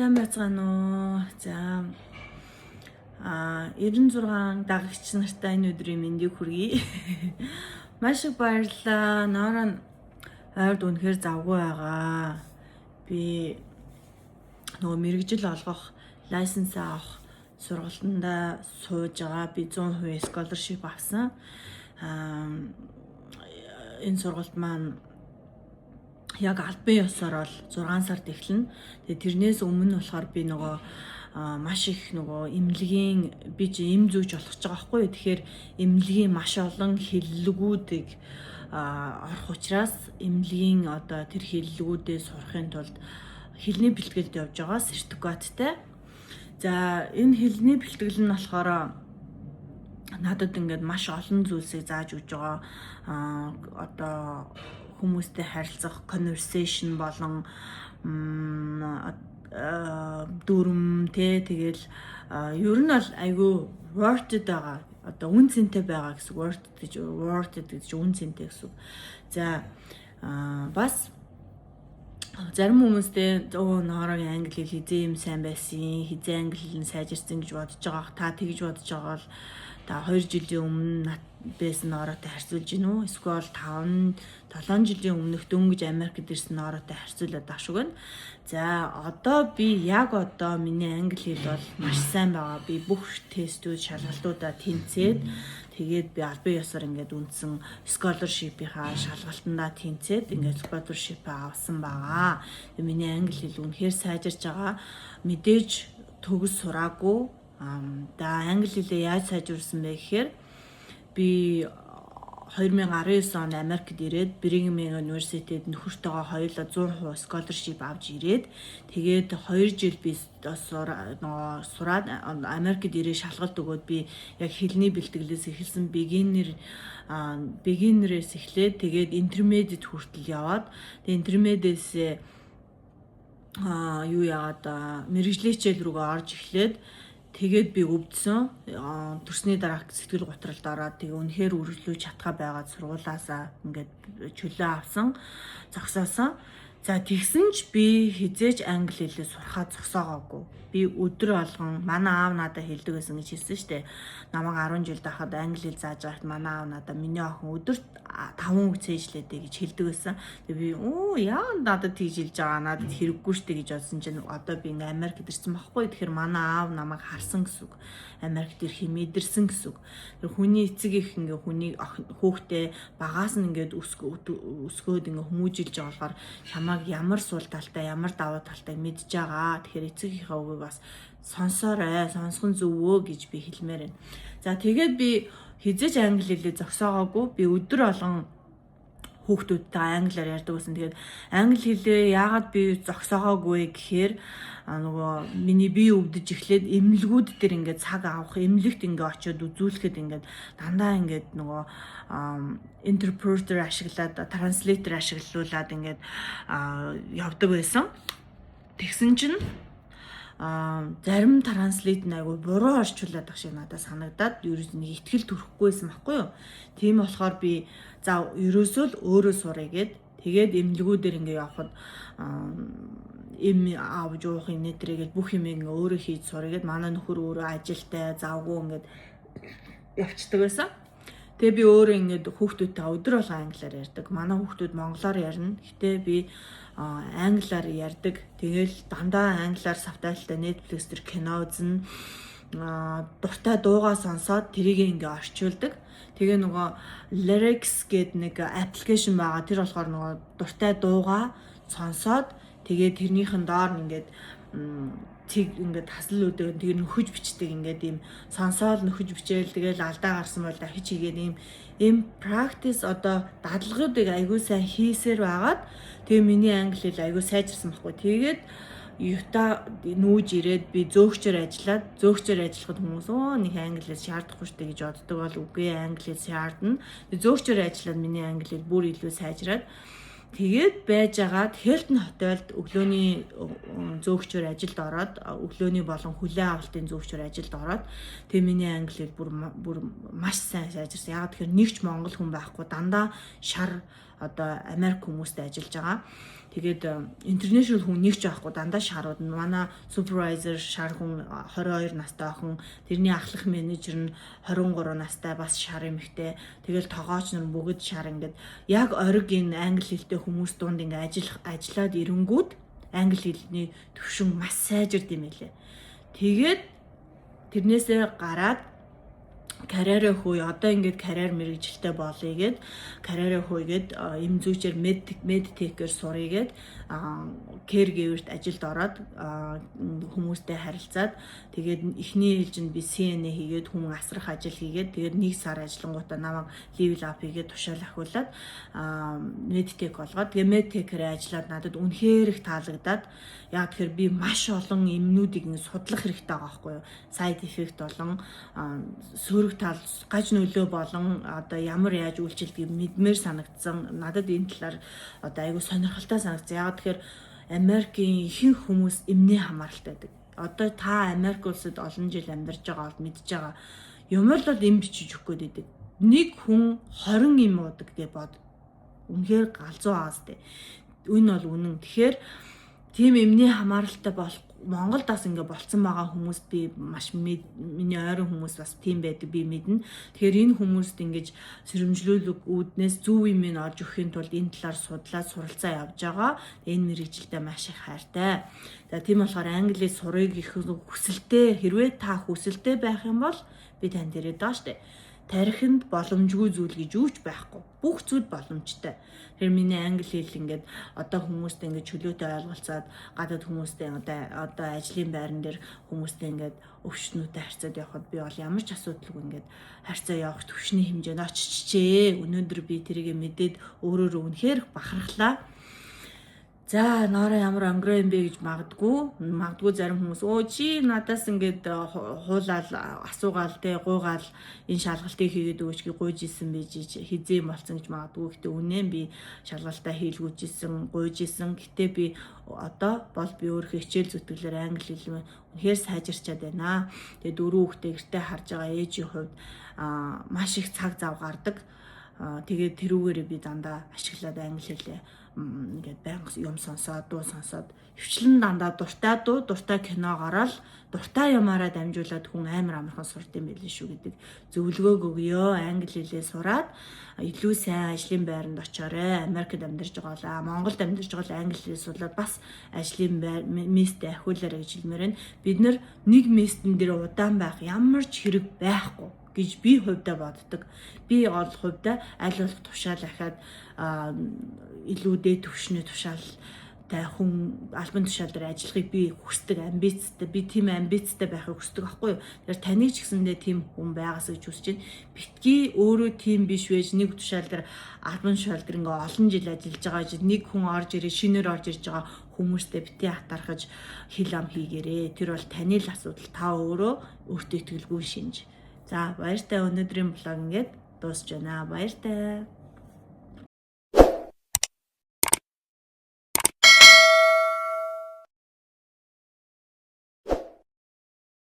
Сайн байцгаана уу. За 96 дагагч нартай энэ өдрийн мэндийг хүргэе. Маш их баярлалаа. Ноороо ойрд үнэхээр завгүй байгаа. Би нөгөө мэрэгжил олгох, лайсенс авах сургалтанда сууж байгаа. Би 100% scholarship авсан. Энэ сургалт маань яг албан ёсоор бол 6 сард эхэлнэ. Тэгээ тэрнээс өмнө болохоор би нөгөө маш их нөгөө эмнэлгийн би чи эм зүүж болох ч байгаа байхгүй. Тэгэхээр эмнэлгийн маш олон хэллэгүүдийг орох учраас эмнэлгийн одоо тэр хэллэгүүдээ сурахын тулд хэлний бэлтгэлд явж байгаа сертификаттай. За энэ хэлний бэлтгэл нь болохоор надад ингээд маш олон зүйлсийг зааж өгч байгаа. Одоо хүмүүстэй харилцах conversation болон дүрм тэгэл ер нь бол айгүй worth байгаа. Одоо үн цэнтэй байгаа гэсэн worth гэж үн цэнтэй гэсэн. За бас зарим хүмүүстэй ноорогийн англи хэл хизээ юм сайн байсан, хизээ англи хэл нь сайжирсан гэж бодож байгаа. Та тэгж бодож байгаа бол та 2 жилийн өмнө байсан ороотой харьцуулж гин үү? Эсвэл 5-7 жилийн өмнөх дөнгөж Америкт ирсэн ороотой харьцуулаад ашиг байна. За одоо би яг одоо миний англи хэл бол маш сайн байгаа. Би бүх тестүүд, шалгалтуудаа тэнцээд тэгээд би албан ёсоор ингээд үндсэн scholarship-ийнхаа шалгалтандаа тэнцээд ингээд scholarship авсан байгаа. Миний англи хэл үнэхээр сайжирч байгаа. Мэдээж төгс сураагүй. Англи хэлээ яаж сайжруулсан бэ гэхээр би 2019 онд Америкт ирээд Brigham University-д нөхөртөөгөө хоёулаа 100% scholarship авч ирээд тэгээд 2 жил би сураад Америкт ирээ шалгалт өгөөд би яг хэлний бэлтгэлээс эхэлсэн beginner-ээс эхлээд тэгээд intermediate хүртэл яваад тэгээд intermediate-ээс юу яагаад мэрэгжлийн хичээл рүүгээ орж эхлээд тэгээд би өвдсөн. Төрсний дараах сэтгэл готролд ороод тэгээ үнэхээр үргэлжлүүлж чадхаа байгаад сургуулаасаа ингээд чөлөө авсан, зогсоосон. За тэгсэн ч би хизээж англи хэлээ сурахаа зогсоогоогүй. Би өдөр болгон манай аав надад хэлдэг байсан гэж хэлсэн шүү дээ. Намайг 10 жил дахад англи хэл зааж байхад манай аав надад миний охин өдөрт 5 үг цээжлээдэй гэж хэлдэг байсан. Тэгээ би яа надад тэгж хэлж байгаа надад хэрэггүй шүү дээ гэж бодсон чинь одоо би ингээ Америкт ирсэн байхгүй. Тэгэхээр манай аав намайг харсан гэсэн үг. Америкт ирэхийг мэдэрсэн гэсэн үг. Тэр хүний эцэг их ингээ хүний хүүхдээ багаас нь ингээд өсгөөд ингээ хүмүүжилж байгаа болохоор чамайг ямар сул талтай ямар давуу талтай мэдж байгаа. Тэгэхээр эцэгийнхээ үгийг бас сонсоорой, сонсхон зөвөө гэж би хэлмээр байна. За тэгээд би хизээж англи хэлээ зогсоогоогүй. Би өдөр болгон хүүхдүүдтэй англиар ярьдаг байсан. Тэгээд англи хэлээ яагаад би зогсоогоогүй гэхээр нөгөө миний бие өвдөж эхлээд эмнэлгүүд дээр ингээд цаг авах, эмнэлэгт ингээд очиод үзүүлэхэд ингээд дандаа ингээд нөгөө интерпретер ашиглаад, транслейтер ашиглуулад ингээд явдаг байсан. Тэгсэн чинь зарим транслейт нь айгүй буруу орчуулад байх шиг надад санагдаад ерөөс нь ихтгэл төрөхгүйсэн байхгүй юу. Тийм болохоор би за ерөөсөө л өөрөө сурыг гээд тэгээд эмнэлгүүдээр ингээ явхад эм авж уухын нэтрээгээл бүх юм ингээ өөрөө хийж сурыг гээд манай нөхөр өөрөө ажилтай завгүй ингээд явцдаг байсан. Тэгээ би өөрөө ингээд хүүхдүүдтэй өдөр болгон англиар ярьдаг. Манай хүүхдүүд монголоор ярина. Гэтэ би англиар ярьдаг. Тэгээл дандаа англиар сабтайлтай Netflix дээр кино үзэн дуртай дуугаа сонсоод тэрийг ингээ орчуулдаг. Тэгээ нөгөө Lyrics гэдэг нэг аппликейшн байгаа. Тэр болохоор нөгөө дуртай дуугаа сонсоод тэгээ тэрнийхэн доор ингээд ингээд хасал үүдээ тэгээ нөхөж бичдэг ингээд ийм сонсоол нөхөж бичээл тэгээл алдаа гарсан бол дахиж хийгээд ийм practice одоо дадлагуудыг аягүй сайн хийсээр байгаад тэгээ миний англи хэл аягүй сайжирсан байхгүй. Тэгээд Юта нүүж ирээд би зөөгчөөр ажиллахад хүмүүс нэг англи хэл шаардахгүй шүү дээ гэж боддог бол үгүй англи хэл шаардна. Зөөгчөөр ажиллаад миний англи хэл бүр илүү сайжраад тэгээд байжгаад Hilton хотелд өглөөний зөөгчөөр ажилд ороод өглөөний болон хүлээн авалтын зөөгчөөр ажилд ороод тэгээ миний англи хэл бүр маш сайн сайжирсан. Яагаад тэгэхээр нэг ч монгол хүн байхгүй дандаа шар одоо Америк хүмүүстэй ажиллаж байгаа. Тэгээд интернэшнл хүн нэг ч байхгүй дандаа шарууд нь манай супервайзер шар хүн 22 настай охин, тэрний ахлах менежер нь 23 настай бас шар эмэгтэй. Тэгэл тогооч нар бүгд шар ингээд яг ориг энэ англи хэлтэй хүмүүс дунд ингээд ажиллаад ирэнгүүд англи хэлний төвшин маш сайжирд юм элэ. Тэгээд тэрнээсээ гараад карьераа хөөе одоо ингээд карьер мэрэгжилтэй болъё гэд карьераа хөөгээд эм зүйчээр медтекээр суръя гэд caregiver-т ажилд ороод хүмүүстэй харилцаад тэгээд эхний ээлжинд би CNA хийгээд хүн асрах ажил хийгээд тэгээд 1 сар ажиллангуудаа намайг level up хийгээд тушаал ахиулаад медтек болгоод тэгээд медтекээр ажиллаад надад үнэхээр их таалагдаад яг тэгэхээр би маш олон эмнүүдийг судлах хэрэгтэй байгаа байхгүй юу side effect болон сөрөг тал гаж нөлөө болон одоо ямар яаж үйлчлэлтийг мэдмээр санагдсан надад энэ талаар одоо айгүй сонирхолтой санагдсан. Яг тэгэхээр Америкийн ихэнх хүмүүс эмнээ хамааралтай байдаг. Одоо та Америк улсад олон жил амьдарч байгаа бол мэдж байгаа. Ямар л бол эм бичиж өгөх гээд байдаг. Нэг хүн 20 эм уудаг гэж бод. Үнэхээр галзуу аас тээ. Энэ бол үнэн. Тэгэхээр тийм эмнээ хамааралтай болох Монголд бас ингээ болцсон байгаа хүмүүс би маш миний ойрон хүмүүс бас тийм байдаг би мэднэ. Тэгэхээр энэ хүмүүст ингэж сэрэмжлүүлэг үүднээс зөв юм ин олж өгөхийн тулд энэ талаар судлаад суралцаа явж байгаа. Энэ мэрэгжилтэй маш их хайртай. За тийм болохоор англи сурыг их хүсэлтэй хэрвээ та хүсэлтэй байх юм бол би танд ирээд байгаа штэ. Тархинд боломжгүй зүйл гэж юу ч байхгүй. Бүх зүйл боломжтой. Тэгэхээр миний англи хэл ингээд одоо хүмүүстэй ингээд чөлөөтэй ойлголцоод гадаад хүмүүстэй одоо ажлын байран дээр хүмүүстэй ингээд өвчтнүүтэй харьцаад явхад би бол ямар ч асуудалгүй ингээд харьцаа явах төвшний хэмжээнд очичжээ. Өнөөдөр би тэрийг мэдээд өөрөөрөө үнэхээр бахархлаа. За ноороо ямар өнгөрөө юм бэ гэж магадгүй зарим хүмүүс чи надаас ингээд хуулаад асуугаал те гуйгаал энэ шалгалтыг хийгээд өгөөч гэж гуйж исэн байж хизээ болсон гэж магадгүй. Гэтэ үнэн би шалгалтаа хийлгүүж исэн гуйж исэн. Гэтэ би одоо бол би өөрөө хичээл зүтгэлээр англи хэл үнэхээр сайжирчаад байна. Тэгээ 4 хүүхдээ гэртээ харж байгаа ээжийн хувьд маш их цаг зав гардаг. Тэгээд тэрүүгээрээ би дандаа ашиглаад англи хэлээ ингээд байнга юм сонсоод дуу сонсоод хвчлэн дандаа дуртай кино гараад дуртай юмараа дамжуулаад хүн амар амархан сурд юм байл шүү гэдэг зөвлөгөөг өгөө. Англи хэлээ сураад илүү сайн ажлын байранд очоорой. Америкт амьдарч байгаа бол Монголд амьдарч байгаа бол англи хэлээ судлаад бас ажлын местэ ахиулаарай гэж хэлмээр байна. Бид нар нэг местэн дээр удаан байх ямар ч хэрэг байхгүй гэж би хувьдаа боддог. Би ол хувьдаа аль болох тушаал ахаад илүү дээд төвшний тушаалтай хүн албан тушаал дээр ажиллахыг би хүсдэг, амбицтай. Би тийм амбицтай байхыг хүсдэг аахгүй юу. Тэгэхээр таныг ч гэсэндээ тийм хүн байгаас гэж хүсэж байна. Битгий өөрөө тийм биш байж нэг тушаал дээр албан тушаал дээр ингээ олон жил ажиллаж байгаа чинь нэг хүн орж ирээ шинээр орж ирж байгаа хүмүүстэй бити хатархаж хил ам хийгээрээ. Тэр бол таны л асуудал. Та өөрөө өөртөө итгэлгүй шинж. За баяртай өнөөдрийн блог ингээд дуусч байна. Баяртай.